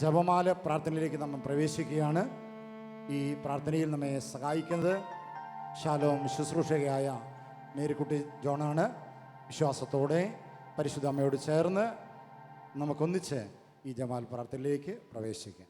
ജപമാല പ്രാർത്ഥനയിലേക്ക് നമ്മൾ പ്രവേശിക്കുകയാണ്. ഈ പ്രാർത്ഥനയിൽ നമ്മെ സഹായിക്കുന്നത് ശാലോം ശുശ്രൂഷകയായ മേരിക്കുട്ടി ജോണാണ്. വിശ്വാസത്തോടെ പരിശുദ്ധ അമ്മയോട് ചേർന്ന് നമുക്കൊന്നിച്ച് ഈ ജപമാല പ്രാർത്ഥനയിലേക്ക് പ്രവേശിക്കാം.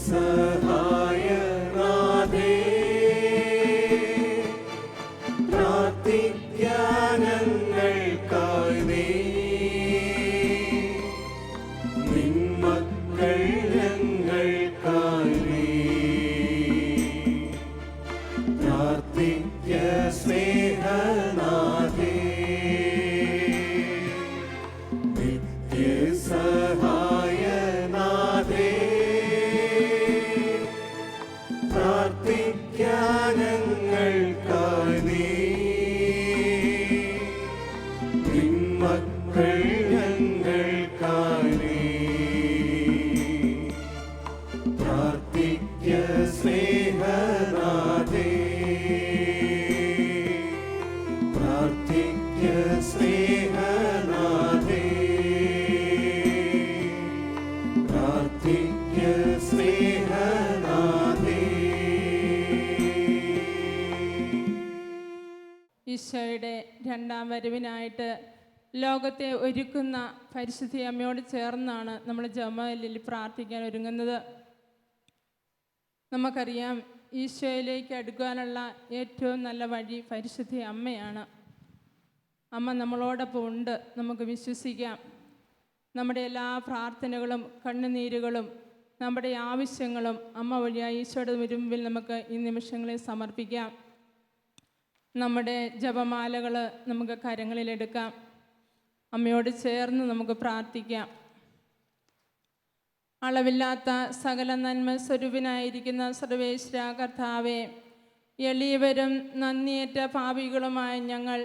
സഹായനാഥേ പ്രാർത്ഥിക്കാനങ്ങൾക്കായി നീ നിന്മക്കൾ ഞങ്ങൾക്കായി നീ പ്രാർത്ഥിക്ക സ്നേഹനാഥേ നിത്യസഹായനാഥേ പ്രാർത്ഥിക്കാനങ്ങൾക്കായി നീ നിന്മക്കൾ ഞങ്ങൾക്കായി നീ പ്രാർത്ഥിക്ക സ്നേഹനാഥേ പ്രാർത്ഥിക്ക സ്നേഹനാഥേ പ്രാർത്ഥിക്ക സ്നേഹനാഥേ. ഈശോയുടെ രണ്ടാം വരവിനായിട്ട് ലോകത്തെ ഒരുക്കുന്ന പരിശുദ്ധ അമ്മയോട് ചേർന്നാണ് നമ്മൾ ജപമാലയിൽ പ്രാർത്ഥിക്കാൻ ഒരുങ്ങുന്നത്. നമുക്കറിയാം, ഈശോയിലേക്ക് അടുക്കാനുള്ള ഏറ്റവും നല്ല വഴി പരിശുദ്ധ അമ്മയാണ്. അമ്മ നമ്മളോടൊപ്പം ഉണ്ട്, നമുക്ക് വിശ്വസിക്കാം. നമ്മുടെ എല്ലാ പ്രാർത്ഥനകളും കണ്ണുനീരുകളും നമ്മുടെ ആവശ്യങ്ങളും അമ്മ വഴിയായി ഈശോയുടെ മുൻപിൽ നമുക്ക് ഈ നിമിഷങ്ങളിൽ സമർപ്പിക്കാം. നമ്മുടെ ജപമാലകൾ നമുക്ക് കരങ്ങളിലെടുക്കാം. അമ്മയോട് ചേർന്ന് നമുക്ക് പ്രാർത്ഥിക്കാം. അളവില്ലാത്ത സകല നന്മ സ്വരൂപനായിരിക്കുന്ന സർവേശ്വര കർത്താവേ, എളിയവരും നന്ദിയേറ്റ പാപികളുമായ ഞങ്ങൾ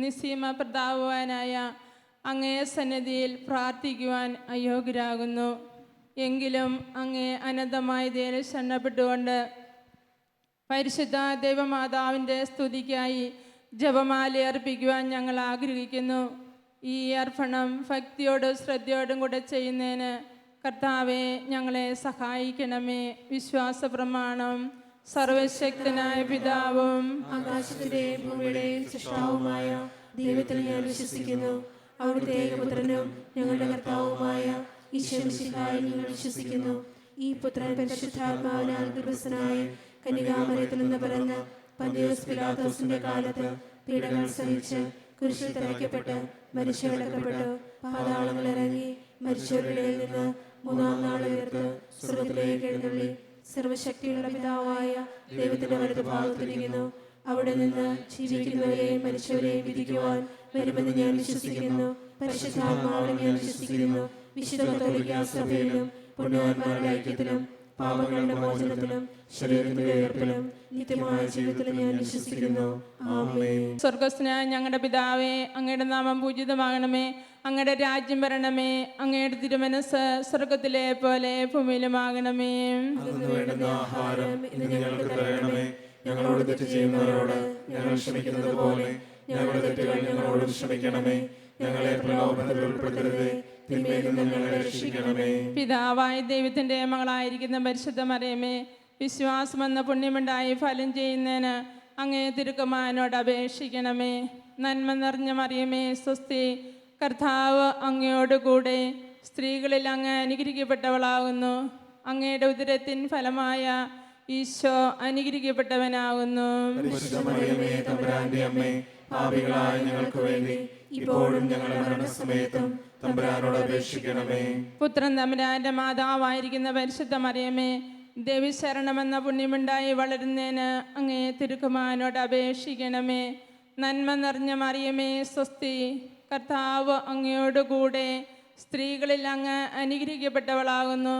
നിസ്സീമ പ്രതാപവാനായ അങ്ങേ സന്നിധിയിൽ പ്രാർത്ഥിക്കുവാൻ അയോഗ്യരാകുന്നു. എങ്കിലും അങ്ങേ അനന്തമായ ദേവ ശരണപ്പെട്ടുകൊണ്ട് പരിശുദ്ധ ദൈവമാതാവിൻ്റെ സ്തുതിക്കായി ജപമാല അർപ്പിക്കുവാൻ ഞങ്ങൾ ആഗ്രഹിക്കുന്നു. ഈ അർപ്പണം ഭക്തിയോടും ശ്രദ്ധയോടും കൂടെ ചെയ്യുന്നതിന് കർത്താവെ ഞങ്ങളെ സഹായിക്കണമേ. വിശ്വാസ പ്രമാണം. സർവശക്തനായ പിതാവും ആകാശത്തിന്റെയും ഭൂമിയുടെയും സൃഷ്ടാവുമായ ദൈവത്തിൽ ഞാൻ വിശ്വസിക്കുന്നു. അവിടുത്തെ ഏകപുത്രനും ഞങ്ങളുടെ കർത്താവുമായ ഈശോമിശിഹായിൽ ഞങ്ങൾ വിശ്വസിക്കുന്നു. ഈ പുത്രൻ പരിശുദ്ധാത്മാവിനാൽ ഗർഭസ്ഥനായി കന്യകാമറിയത്തിൽ നിന്ന് പിറന്ന് പന്തിയോസ് പിലാത്തോസിന്റെ കാലത്ത് പീഡകൾ സഹിച്ച് കുരിശിൽ തറയ്ക്കപ്പെട്ട് മരിച്ചടക്കപ്പെട്ടു, പാതാളങ്ങൾ ഇറങ്ങി മരിച്ചവരുടെ നിന്ന് മൂന്നാം നാൾ ഉയർത്ത് സ്വർഗ്ഗത്തിലേക്ക് എഴുന്നള്ളി സർവശക്തിയുള്ള പിതാവായ ദൈവത്തിന്റെ വലതുഭാഗത്തിരിക്കുന്നു. അവിടെ നിന്ന് ജീവിക്കുന്നവരെയും മരിച്ചവരെയും വിധിക്കുവാൻ വരുമെന്ന് ഞാൻ വിശ്വസിക്കുന്നു. പരിശുദ്ധാത്മാവിനെ ഞാൻ വിശ്വസിക്കുന്നു. വിശുദ്ധ കത്തോലിക്കാ സഭയിലും പുണ്യവാന്മാരുടെ ഐക്യത്തിലും പാപങ്ങളുടെ മോചനത്തിലും ശരീരത്തിന്റെ ഉയർപ്പിലും നിത്യമായ ജീവിതത്തിലും ഞാൻ വിശ്വസിക്കുന്നു. ആമേൻ. സ്വർഗസ്ഥനായ ഞങ്ങളുടെ പിതാവേ, അങ്ങയുടെ നാമം പൂജിതമാകണമേ. അങ്ങയുടെ രാജ്യം വരണമേ. അങ്ങയുടെ തിരുമനസ് സ്വർഗത്തിലെ പോലെ ഭൂമിയിലുമാകണമേ. അന്നു വേണ്ടുന്ന ആഹാരം ഇന്ന് ഞങ്ങൾക്ക് തരണമേ. ഞങ്ങളോട് തെറ്റ് ചെയ്യുന്നവരോട് ഞങ്ങൾ ക്ഷമിക്കുന്നത് പോലെ ഞങ്ങളുടെ തെറ്റുകൾ ഞങ്ങളോട് ക്ഷമിക്കണമേ. ഞങ്ങളെ പ്രലോഭനത്തിൽ ഉൾപ്പെടുത്തരുതേ, തിന്മയിൽ നിന്ന് ഞങ്ങളെ രക്ഷിക്കണമേ. പിതാവായ ദൈവത്തിന്റെ മകളായിരിക്കുന്ന പരിശുദ്ധ മറിയമേ, വിശ്വാസമെന്ന പുണ്യമുണ്ടായി ഫലം ചെയ്യുന്നതിന് അങ്ങേ തിരുക്കുമാരനോട് അപേക്ഷിക്കണമേ. നന്മ നിറഞ്ഞ മറിയമേ, സ്വസ്തി, കർത്താവ് അങ്ങയോടുകൂടെ സ്ത്രീകളിൽ അങ്ങ് അനുഗ്രഹിക്കപ്പെട്ടവളാകുന്നു. അങ്ങയുടെ ഉദരത്തിൻ ഫലമായ ഈശോ അനുഗ്രഹിക്കപ്പെട്ടവനാകുന്നു. പരിശുദ്ധ മറിയമേ, തമ്പുരാന്റെ അമ്മേ, പാപികളായ ഞങ്ങൾക്ക് വേണ്ടി ഇപ്പോഴും ഞങ്ങളുടെ മരണസമയത്തും തമ്പുരാനോട് അപേക്ഷിക്കണമേ. പുത്രൻ തമ്പുരാന്റെ മാതാവായിരിക്കുന്ന പരിശുദ്ധ മറിയമേ, ദേവിശരണമെന്ന പുണ്യമുണ്ടായി വളരുന്നതിന് അങ്ങേ തിരുക്കുമാരനോട് അപേക്ഷിക്കണമേ. നന്മ നിറഞ്ഞ മറിയമേ, സ്വസ്തി, കർത്താവ് അങ്ങയോടുകൂടെ സ്ത്രീകളിൽ അങ്ങ് അനുഗ്രഹിക്കപ്പെട്ടവളാകുന്നു.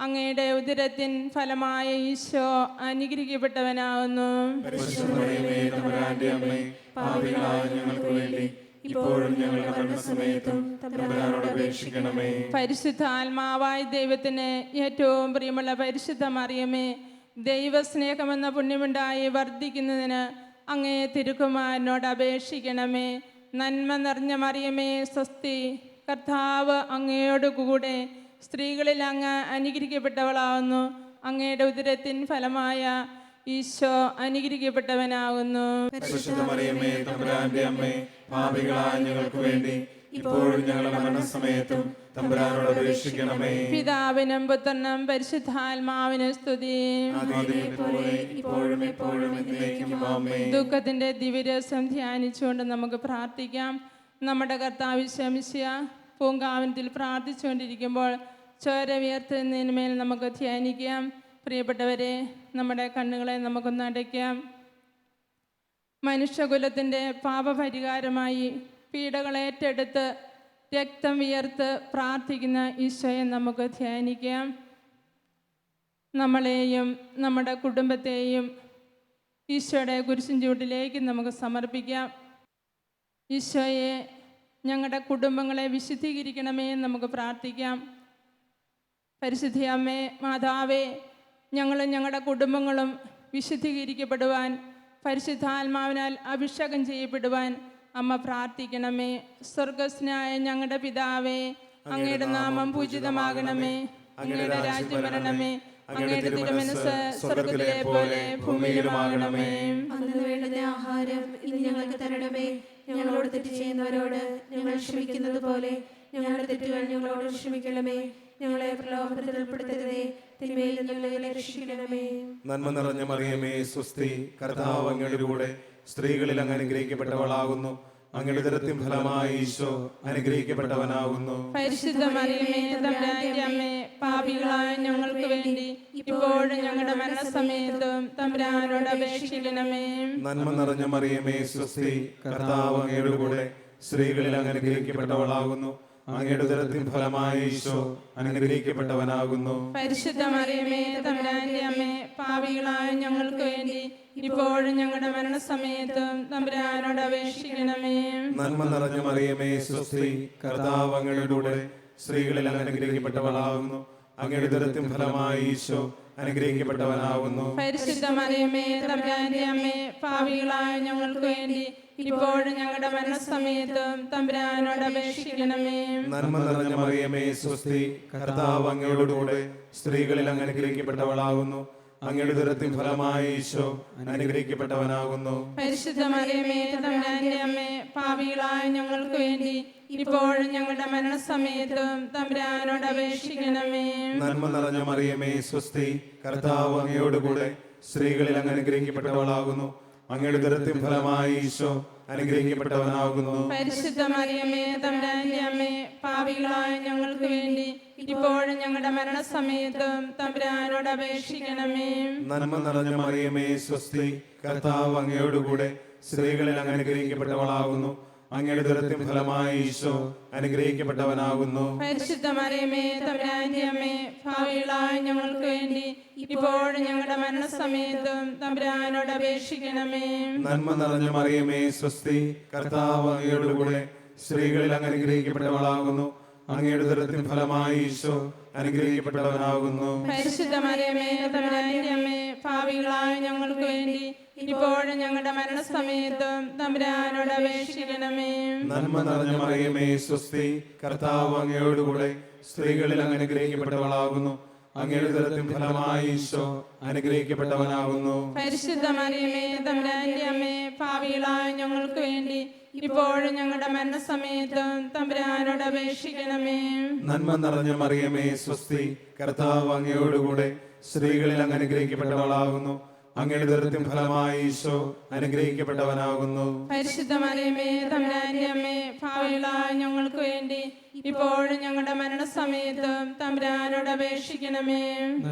അങ്ങയുടെ ഉദരത്തിൻ ഫലമായ ഈശോ അനുഗ്രഹിക്കപ്പെട്ടവനാകുന്നു. പരിശുദ്ധ മറിയമേ, തമ്പുരാന്റെ അമ്മേ, പാപികളായ ഞങ്ങൾക്ക് വേണ്ടി ഇപ്പോഴും ഞങ്ങളുടെ മരണസമയത്തും തമ്പുരാനോട് അപേക്ഷിക്കണമേ. പരിശുദ്ധ ആത്മാവായ ദൈവത്തിന് ഏറ്റവും പ്രിയമുള്ള പരിശുദ്ധ മറിയമേ, ദൈവസ്നേഹമെന്ന പുണ്യമുണ്ടായി വർദ്ധിക്കുന്നതിന് അങ്ങേ തിരുക്കുമാരനോട് അപേക്ഷിക്കണമേ. നന്മ നിറഞ്ഞ മറിയമേ, സ്വസ്തി, കർത്താവ് അങ്ങയോടുകൂടെ സ്ത്രീകളിൽ അങ്ങ് അനുഗ്രഹിക്കപ്പെട്ടവളാകുന്നു. അങ്ങയുടെ ഉദരത്തിൻ ഫലമായ ഈശോ അനുഗ്രഹിക്കപ്പെട്ടവനാകുന്നു. പരിശുദ്ധ മറിയമേ, തമ്പുരാന്റെ അമ്മേ, പാപികളായ ഞങ്ങൾക്ക് വേണ്ടി ഇപ്പോഴും ഞങ്ങളുടെ മരണസമയത്തും തമ്പുരാനോട് അപേക്ഷിക്കണമേ. പിതാവിനും പുത്രനും പരിശുദ്ധാത്മാവിനും സ്തുതി. ആദിയിലെപ്പോലെ ഇപ്പോഴും എപ്പോഴും എന്നേക്കും ആമേൻ. ദുഃഖത്തിന്റെ ദിവ്യരസം ധ്യാനിച്ചുകൊണ്ട് നമുക്ക് പ്രാർത്ഥിക്കാം. നമ്മുടെ കർത്താവ് ശമിശിയ പൂങ്കാവനത്തിൽ പ്രാർത്ഥിച്ചുകൊണ്ടിരിക്കുമ്പോൾ ചോര ഉയർത്തുന്നതിന്മേൽ നമുക്ക് ധ്യാനിക്കാം. പ്രിയപ്പെട്ടവരെ, നമ്മുടെ കണ്ണുകളെ നമുക്കൊന്ന് അടയ്ക്കാം. മനുഷ്യകുലത്തിൻ്റെ പാപപരിഹാരമായി പീഡകളേറ്റെടുത്ത് രക്തം വിയർത്ത് പ്രാർത്ഥിക്കുന്ന ഈശോയെ നമുക്ക് ധ്യാനിക്കാം. നമ്മളെയും നമ്മുടെ കുടുംബത്തെയും ഈശോയുടെ കുരിശിൻ ചൂട്ടിലേക്ക് നമുക്ക് സമർപ്പിക്കാം. ഈശോയെ, ഞങ്ങളുടെ കുടുംബങ്ങളെ വിശുദ്ധീകരിക്കണമേ എന്ന് നമുക്ക് പ്രാർത്ഥിക്കാം. പരിശുദ്ധ അമ്മേ, മാതാവേ, ഞങ്ങളും ഞങ്ങളുടെ കുടുംബങ്ങളും വിശുദ്ധീകരിക്കപ്പെടുവാൻ, പരിശുദ്ധാത്മാവിനാൽ അഭിഷേകം ചെയ്യപ്പെടുവാൻ അമ്മ പ്രാർത്ഥിക്കണമേ. സ്വർഗസ്നായ ഞങ്ങളുടെ പിതാവേ, അങ്ങയുടെ നാമം പൂജിതമാകണമേ, അങ്ങയുടെ രാജ്യം വരണമേ, അങ്ങയുടെ തിരുമനസ്സ് സ്വർഗത്തിലെ പോലെ ഭൂമിയിലുമാകണമേ. അന്ന് വേണ്ടുന്ന ആഹാരം ഇന്ന് ഞങ്ങൾക്ക് തരണമേ. ഞങ്ങളോട് തെറ്റ് ചെയ്യുന്നവരോട് ഞങ്ങൾ ക്ഷമിക്കുന്നത് പോലെ ഞങ്ങളുടെ തെറ്റുകൾ ഞങ്ങളോട് ക്ഷമിക്കണമേ. ഞങ്ങളെ പ്രലോഭനത്തിൽ ഉൾപ്പെടുത്തരുതേ, തിന്മയിൽ നിന്ന് ഞങ്ങളെ രക്ഷിക്കണമേ. നന്മ നിറഞ്ഞ മറിയമേ, സ്വസ്തി. കർത്താവ് അങ്ങയുടെ കൂടെ സ്ത്രീകളിൽ അങ്ങ് അനുഗ്രഹിക്കപ്പെട്ടവളാകുന്നു. അങ്ങയുടെ ഉദരത്തിൻ ഫലമായി ഈശോ അനുഗ്രഹിക്കപ്പെട്ടവനാകുന്നു. പരിശുദ്ധ മറിയമേ, തമ്പുരാന്റെ അമ്മേ, പാപികളായ ഞങ്ങൾക്ക് വേണ്ടി ഇപ്പോഴും ഞങ്ങളുടെ മരണസമയത്തും തമ്പുരാനോട് അപേക്ഷിക്കണമേ. നന്മ നിറഞ്ഞ മറിയമേ, സ്വസ്തി. കർത്താവ് അങ്ങയുടെ കൂടെ സ്ത്രീകളിൽ അങ്ങ് അനുഗ്രഹിക്കപ്പെട്ടവളാകുന്നു. അങ്ങയുടെ ഉദരത്തിൻ ഫലമായി ഈശോ അനുഗ്രഹിക്കപ്പെട്ടവനാകുന്നു. പരിശുദ്ധ മറിയമേ, തമ്പുരാന്റെ അമ്മേ, പാപികളായ ഞങ്ങൾക്ക് വേണ്ടി ഇപ്പോഴും ഞങ്ങളുടെ മരണസമയത്തും തമ്പുരാനോട് അപേക്ഷിക്കണമേ. നന്മ നിറഞ്ഞ മറിയമേ, സ്വസ്തി. കർത്താവ് അങ്ങയുടെ കൂടെ സ്ത്രീകളിൽ അങ്ങ് അനുഗ്രഹിക്കപ്പെട്ടവളാകുന്നു. അങ്ങയുടെ ഉദരത്തിൻ ഫലമായി ഈശോ അനുഗ്രഹിക്കപ്പെട്ടവനാകുന്നു. പരിശുദ്ധ മറിയമേ, തമ്പുരാന്റെ അമ്മേ, പാപികളായ ഞങ്ങൾക്ക് വേണ്ടി ഇപ്പോഴും ഞങ്ങളുടെ മരണസമയത്തും തമ്പുരാനോട് അപേക്ഷിക്കണമേ. നന്മ നിറഞ്ഞ മറിയമേ, സ്വസ്തി. കർത്താവ് അങ്ങയുടെ കൂടെ സ്ത്രീകളിൽ അങ്ങ് അനുഗ്രഹിക്കപ്പെട്ടവളാകുന്നു. അങ്ങയുടെ ഉദരത്തിൻ ഫലമായി ഈശോ അനുഗ്രഹിക്കപ്പെട്ടവനാകുന്നു. പരിശുദ്ധ മറിയമേ, തമ്പുരാന്റെ അമ്മേ, പാപികളായ ഞങ്ങൾക്ക് വേണ്ടി ഇപ്പോഴും ഞങ്ങളുടെ മരണസമയത്തും തമ്പുരാനോട് അപേക്ഷിക്കണമേ. നന്മ നിറഞ്ഞ മറിയമേ, സ്വസ്തി. കർത്താവ് അങ്ങയുടെ കൂടെ സ്ത്രീകളിൽ അങ്ങ് അനുഗ്രഹിക്കപ്പെട്ടവളാകുന്നു. അങ്ങയുടെ ഉദരത്തിൻ ഫലമായി ഈശോ അനുഗ്രഹിക്കപ്പെട്ടവനാകുന്നു. പരിശുദ്ധ മറിയമേ, തമ്പുരാന്റെ അമ്മേ, പാപികളായ ഞങ്ങൾക്ക് വേണ്ടി ഇപ്പോഴും ഞങ്ങളുടെ മരണസമയത്തും തമ്പുരാനോട് അപേക്ഷിക്കണമേ. നന്മ നിറഞ്ഞ മറിയമേ, സ്വസ്തി. കർത്താവ് അങ്ങയുടെ കൂടെ സ്ത്രീകളിൽ അങ്ങ് അനുഗ്രഹിക്കപ്പെട്ടവളാകുന്നു. അങ്ങയുടെ ഉദരത്തിൻ ഫലമായി ഈശോ അനുഗ്രഹിക്കപ്പെട്ടവനാകുന്നു. പരിശുദ്ധ മറിയമേ, തമ്പുരാന്റെ അമ്മേ, പാപികളായ ഞങ്ങൾക്ക് വേണ്ടി ഇപ്പോഴും ഞങ്ങളുടെ മരണസമയത്തും തമ്പുരാനോട് അപേക്ഷിക്കണമേ. നന്മ നിറഞ്ഞ മറിയമേ, സ്വസ്തി. കർത്താവ് അങ്ങയുടെ കൂടെ സ്ത്രീകളിൽ അങ്ങ് അനുഗ്രഹിക്കപ്പെട്ടവളാകുന്നു. അങ്ങയുടെ ഉദരത്തിൻ ഫലമായി ഈശോ അനുഗ്രഹിക്കപ്പെട്ടവനാകുന്നു. പരിശുദ്ധ മറിയമേ, തമ്പുരാന്റെ അമ്മേ, പാപികളായ ഞങ്ങൾക്ക് വേണ്ടി ഇപ്പോഴും ഞങ്ങളുടെ മരണസമയത്തും തമ്പുരാനോട് അപേക്ഷിക്കണമേ. നന്മ നിറഞ്ഞ മറിയമേ, സ്വസ്തി. കർത്താവ് അങ്ങയുടെ കൂടെ സ്ത്രീകളിൽ അങ്ങ് അനുഗ്രഹിക്കപ്പെട്ടവളാകുന്നു. അങ്ങയുടെ ഉദരത്തിൻ ഫലമായി ഈശോ അനുഗ്രഹിക്കപ്പെട്ടവനാകുന്നു. പരിശുദ്ധ മറിയമേ, തമ്പുരാന്റെ അമ്മേ, പാപികളായ ഞങ്ങൾക്ക് വേണ്ടി ഇപ്പോഴും ഞങ്ങളുടെ മരണസമയത്തും തമ്പുരാനോട് അപേക്ഷിക്കണമേ. നന്മ നിറഞ്ഞ മറിയമേ, സ്വസ്തി. കർത്താവ് അങ്ങയുടെ കൂടെ സ്ത്രീകളിൽ അങ്ങ് അനുഗ്രഹിക്കപ്പെട്ടവളാകുന്നു. അങ്ങയുടെ ഉദരത്തിൻ ഫലമായി ഈശോ അനുഗ്രഹിക്കപ്പെട്ടവനാകുന്നു. പരിശുദ്ധ മറിയമേ, തമ്പുരാന്റെ അമ്മേ, പാപികളായ ഞങ്ങൾക്ക് വേണ്ടി ഇപ്പോഴും ഞങ്ങളുടെ മരണസമയത്തും തമ്പുരാനോട് അപേക്ഷിക്കണമേ.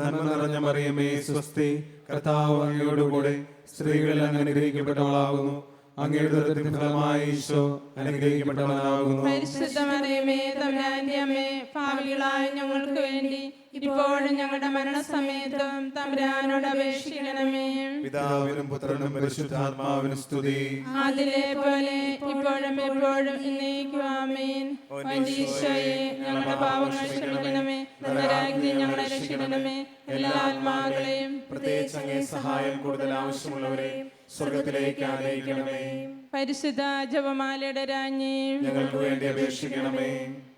നന്മ നിറഞ്ഞ മറിയമേ, സ്വസ്തി. കർത്താവ് അങ്ങയുടെ കൂടെ സ്ത്രീകളിൽ അങ്ങ് അനുഗ്രഹിക്കപ്പെട്ടവളാകുന്നു. അങ്ങയുടെ ഉദരത്തിൻ ഫലമായി ഈശോ അനുഗ്രഹിക്കപ്പെട്ടവനാകുന്നു. പരിശുദ്ധ മറിയമേ, തമ്പുരാന്റെ അമ്മേ, പാപികളായ ഞങ്ങൾക്ക് വേണ്ടി ഇപ്പോഴും ഞങ്ങളുടെ മരണസമയത്തും തമ്പുരാനോട് അപേക്ഷിക്കണമേ. പിതാവിനും പുത്രനും പരിശുദ്ധാത്മാവിനും സ്തുതി. അതിലെ പോലെ ഇപ്പോഴും എപ്പോഴും എന്നേക്കും ആമേൻ. വന്യ ഈശോയെ, ഞങ്ങളുടെ പാപങ്ങൾ ക്ഷമിക്കണമേ, നരകാഗ്നി ഞങ്ങളെ രക്ഷിക്കണമേ. എല്ലാ ആത്മാക്കളെയും പ്രത്യേകിച്ച് അങ്ങേ സഹായം കൂടുതൽ ആവശ്യമുള്ളവരെയും സ്വർഗത്തിലേക്ക് ആനയിക്കണമേ. പരിശുദ്ധ ജപമാലയുടെ രാജ്ഞി, ഞങ്ങൾക്ക് വേണ്ടി അപേക്ഷിക്കണമേ.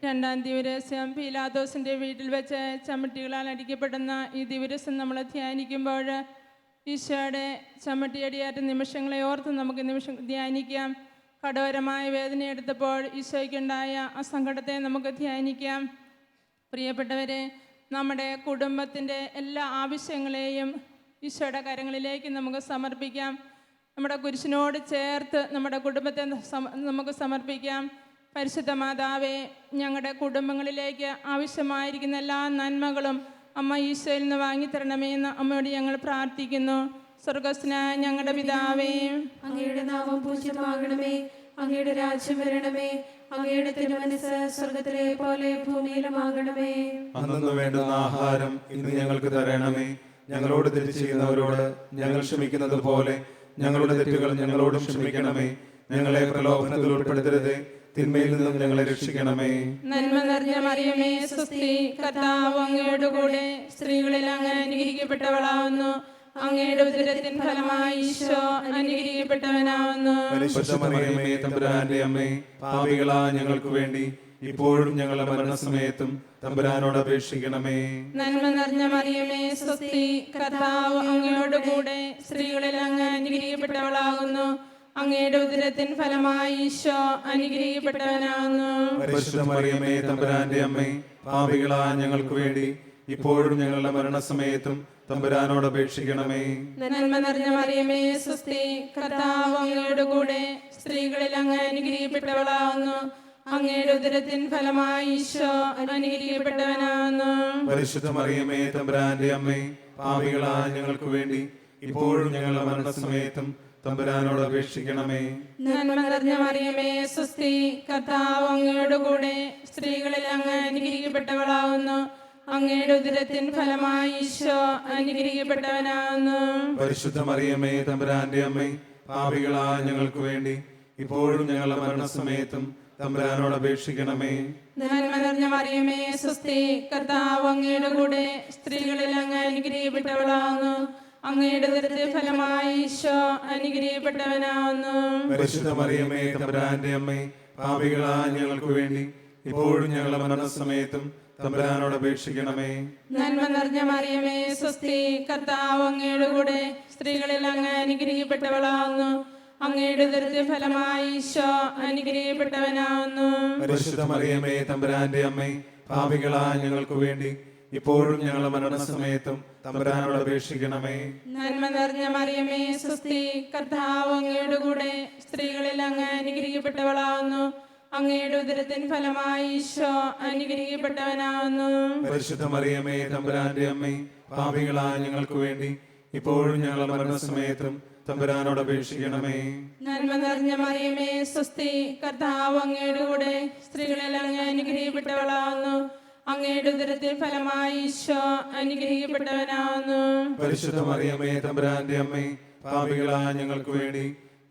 രണ്ടാം ദിവസം പീലാത്തോസിന്റെ വീട്ടിൽ വെച്ച് ചമ്മട്ടികളാൽ അടിക്കപ്പെടുന്ന ഈ ദിവസം നമ്മൾ ധ്യാനിക്കുമ്പോൾ ഈശോയുടെ ചമ്മട്ടിയടിയാറ്റ നിമിഷങ്ങളെ ഓർത്ത് നമുക്ക് നിമിഷം ധ്യാനിക്കാം. കഠോരമായ വേദനയെടുത്തപ്പോൾ ഈശോയ്ക്കുണ്ടായ ആ സങ്കടത്തെ നമുക്ക് ധ്യാനിക്കാം. പ്രിയപ്പെട്ടവരെ, നമ്മുടെ കുടുംബത്തിൻ്റെ എല്ലാ ആവശ്യങ്ങളെയും ഈശോയുടെ കരങ്ങളിലേക്ക് നമുക്ക് സമർപ്പിക്കാം. നമ്മുടെ കുരിശിനോട് ചേർത്ത് നമ്മുടെ കുടുംബത്തെ നമുക്ക് സമർപ്പിക്കാം. പരിശുദ്ധ മാതാവേ, ഞങ്ങളുടെ കുടുംബങ്ങളിലേക്ക് ആവശ്യമായിരിക്കുന്ന എല്ലാ നന്മകളും അമ്മ ഈശോയിൽ നിന്ന് വാങ്ങിത്തരണമേ എന്ന് അമ്മയോട് ഞങ്ങൾ പ്രാർത്ഥിക്കുന്നു. സ്വർഗസ്നായ ഞങ്ങളുടെ പിതാവേ, അങ്ങയുടെ നാമം പൂജ്യമാകണമേ, അങ്ങയുടെ രാജ്യം വരണമേ, അങ്ങയുടെ തിരുമനസ്സ് സ്വർഗത്തിലെ പോലെ ഭൂമിയിലുമാകണമേ. അന്നു വേണ്ടുന്ന ആഹാരം ഇന്ന് ഞങ്ങൾക്ക് തരണമേ. ഞങ്ങളോട് തെറ്റ് ചെയ്യുന്നവരോട് ഞങ്ങൾ ക്ഷമിക്കുന്നത് പോലെ ഞങ്ങളുടെ തെറ്റുകൾ ഞങ്ങളോടും ക്ഷമിക്കണമേ. ഞങ്ങളെ പ്രലോഭനത്തിൽ ഉൾപ്പെടുത്തരുതേ, തിന്മയിൽ നിന്നും ഞങ്ങളെ രക്ഷിക്കണമേ. നന്മ നിറഞ്ഞ മറിയമേ, സ്വസ്തി, കർത്താവ് അങ്ങയുടെ കൂടെ സ്ത്രീകളിൽ അങ്ങ് അനുഗ്രഹിക്കപ്പെട്ടവളാവുന്നു. അങ്ങയുടെ ഉദരത്തിൻ ഫലമായി ഈശോ അനുഗ്രഹിക്കപ്പെട്ടവനാവുന്നു. പരിശുദ്ധ മറിയമേ, തമ്പുരാന്റെ അമ്മേ, പാപികളാ ഞങ്ങൾക്ക് വേണ്ടി ഇപ്പോഴും ഞങ്ങളുടെ മരണസമയത്തും തമ്പുരാനോട് അപേക്ഷിക്കണമേ. നന്മ നിറഞ്ഞ മറിയമേ, സ്വസ്തി, കർത്താവ് അങ്ങയോട് കൂടെ സ്ത്രീകളിൽ അങ്ങ് അനുഗ്രഹിക്കപ്പെട്ടവളാകുന്നു. അങ്ങയുടെ ഉദരത്തിൻ ഫലമായി ഈശോ അനുഗ്രഹിക്കപ്പെട്ടവനാകുന്നു. പരിശുദ്ധ മറിയമേ, തമ്പുരാന്റെ അമ്മേ, പാപികളാ ഞങ്ങൾക്ക് വേണ്ടി ഇപ്പോഴും ഞങ്ങളുടെ മരണസമയത്തും തമ്പുരാനോട് അപേക്ഷിക്കണമേ. നന്മ നിറഞ്ഞ മറിയമേ, സ്വസ്തി, കർത്താവ് അങ്ങയോട് കൂടെ സ്ത്രീകളിൽ അങ്ങ് അനുഗ്രഹിക്കപ്പെട്ടവളാകുന്നു. അങ്ങയുടെ ഉദരത്തിൻ ഫലമായി ഈശോ അനുഗ്രഹിക്കപ്പെട്ടവനാകുന്നു. പരിശുദ്ധ മറിയമേ, തമ്പുരാന്റെ അമ്മേ, പാപികളാ ഞങ്ങൾക്ക് വേണ്ടി ഇപ്പോഴും ഞങ്ങളുടെ മരണസമയത്തും തമ്പുരാനോട് അപേക്ഷിക്കണമേ. നന്മ നിറഞ്ഞ മറിയമേ, സ്വസ്തി, കർത്താവ് അങ്ങയോട് കൂടെ സ്ത്രീകളിൽ അങ്ങ് അനുഗ്രഹിക്കപ്പെട്ടവളാകുന്നു. അങ്ങയുടെ ഉദരത്തിൻ ഫലമായി ഈശോ അനുഗ്രഹിക്കപ്പെട്ടവനാകുന്നു. പരിശുദ്ധ മറിയമേ, തമ്പുരാന്റെ അമ്മേ, പാപികളാ ഞങ്ങൾക്ക് വേണ്ടി ഇപ്പോഴും ഞങ്ങളുടെ മരണസമയത്തും തമ്പുരാനോട് അപേക്ഷിക്കണമേ. നന്മ നിറഞ്ഞ മറിയമേ, സ്വസ്തി, കർത്താവ് അങ്ങയുടെ കൂടെ സ്ത്രീകളിൽ അങ്ങ് അനുഗ്രഹിക്കപ്പെട്ടവളാകുന്നു. അങ്ങയുടെ ഉദരത്തിൻ ഫലമായി ഈശോ അനുഗ്രഹിക്കപ്പെട്ടവനാകുന്നു. പരിശുദ്ധ മറിയമേ, തമ്പുരാന്റെ അമ്മേ, പാപികളാ ഞങ്ങൾക്ക് വേണ്ടി ഇപ്പോഴും ഞങ്ങളുടെ മരണസമയത്തും തമ്പുരാനോട് അപേക്ഷിക്കണമേ. നന്മ നിറഞ്ഞ മറിയമേ, സ്വസ്തി, കർത്താവ് അങ്ങയുടെ കൂടെ സ്ത്രീകളിൽ അങ്ങ് അനുഗ്രഹിക്കപ്പെട്ടവളാകുന്നു. അങ്ങയുടെ ഉദരത്തിൻ ഫലമായി ഈശോ അനുഗ്രഹിക്കപ്പെട്ടവനാകുന്നു. പരിശുദ്ധ മറിയമേ, തമ്പുരാന്റെ അമ്മേ, പാപികളാ ഞങ്ങൾക്ക് വേണ്ടി ഇപ്പോഴും ഞങ്ങളുടെ മരണസമയത്തും തമ്പുരാനോട് അപേക്ഷിക്കണമേ. നന്മ നിറഞ്ഞ മറിയമേ, സ്വസ്തി, കർത്താവ് അങ്ങയുടെ കൂടെ സ്ത്രീകളിൽ അങ്ങ് അനുഗ്രഹിക്കപ്പെട്ടവളാകുന്നു. അങ്ങയുടെ ഉദരത്തിൻ ഫലമായി ഈശോ അനുഗ്രഹിക്കപ്പെട്ടവനാകുന്നു. പരിശുദ്ധ മറിയമേ, തമ്പുരാന്റെ അമ്മേ, പാപികളാ ഞങ്ങൾക്ക് വേണ്ടി ഇപ്പോഴും ഞങ്ങളുടെ മരണസമയത്തും തമ്പുരാനോട് അപേക്ഷിക്കണമേ. നന്മ നിറഞ്ഞ മറിയമേ, സ്വസ്തി, കർത്താവ് അങ്ങയുടെ കൂടെ സ്ത്രീകളിൽ അങ്ങ് അനുഗ്രഹിക്കപ്പെട്ടവളാകുന്നു. അങ്ങയുടെ ഉദരത്തിൻ ഫലമായി ഈശോ അനുഗ്രഹിക്കപ്പെട്ടവനാകുന്നു. പരിശുദ്ധ മറിയമേ, തമ്പുരാന്റെ അമ്മേ, പാപികളാ ഞങ്ങൾക്ക് വേണ്ടി